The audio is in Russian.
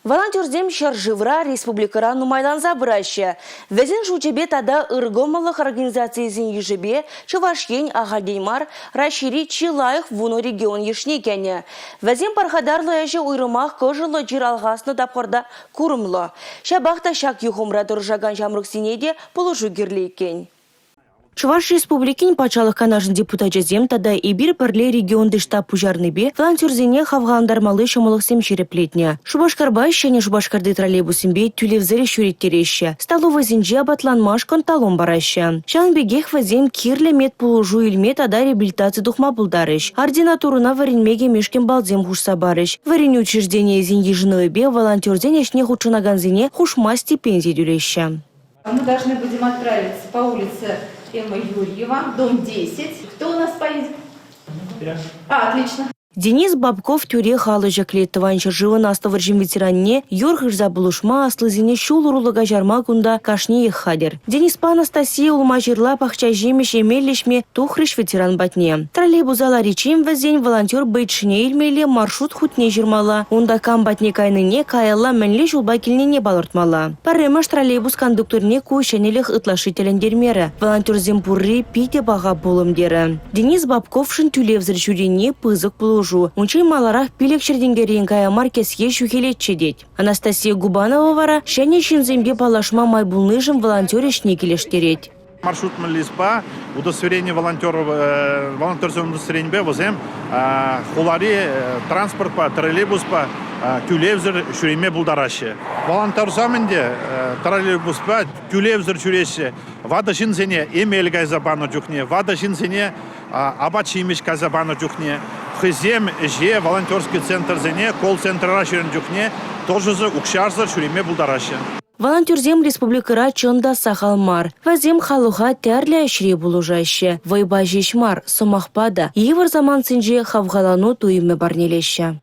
Волонтерзем шаржывра республикара нумайдан забыраща. Везен жучебе тада ыргомалых организациясен ежебе Чувашень Агадеймар расшири чилаях вуну регион ешнекене. Везен пархадарлы әжі уйрымах кожылы жиралғасны тапқырда курымлы. Шабақта шак юхумра тұржаган жамрук синеде полужу герлейкен. Чуваш республикин пачалық канашын депутатжазем тада ибир парле регионды штаб пужарныбе волонтерзене хавгандармалы шамылық сем череплетне. Шубашкарбай шене Шубашкарды троллейбусымбе тюлевзері шүреттереші. Столовый зинже абатланмаш конталон бараща. Шанбегех вазем кирле мед полужу илме тада реабилитация духма булдарыш. Ординатуруна варенмеге мешкен балдзем хушса барыш. Варен учреждение зиньи женойбе волонтерзене шне худшынаганзене хушма стипендий дюлеща. Мы должны будем отправиться по улице Эмма Юрьева, дом 10. Кто у нас поедет? Отлично. Денис Бабков тюре халы жаклеттыванчы живын астывыржим ветеранне Йоргыш забулушма аслызине шулурулыга жарма кунда кашне их хадер. Денис па Анастасия улмажирла пахча жемеш емелешме тухрыш ветеран батне. Троллейбузала речим вазень волонтер бейтшине илмеле маршрут хутне жирмала. Унда камбатне кайныне каялла мәнле жулба келнене балыртмала. Парремаш троллейбус кондукторне куйшанелех ытлашителен дермері. Волонтер земпурри пите бага болым дері. Денис Бабков шын тюлевзір жюрене пызык булу. Унчай маларах пилек черденгерин кая маркеске шухелетче деть. Анастасия Губанова вара шәне шинзембе палашма майбулныжым волонтерешне келештереть. Маршрут лиспа удостоверение волонтеров, волонтерское удостоверение возем хулари транспорт по троллейбус по тюлевзер шуреме булдараще. Волонтер заменде троллейбус по тюлевзер шуреше вада шинзене эмель гайзабану джухне вада шинзене абачимиш гайзабану джухне. Хызем же волонтерский центр зене колл-центр рашерен джухне тоже за укшарзар шуреме булдараще. Волонтерзем республикара чонда сахалмар. Вазем халуха тәрлі әшіре булужаще. Вайба жешмар, сомахпада. Евр заман сінже хавгалану туйымы барнелеші.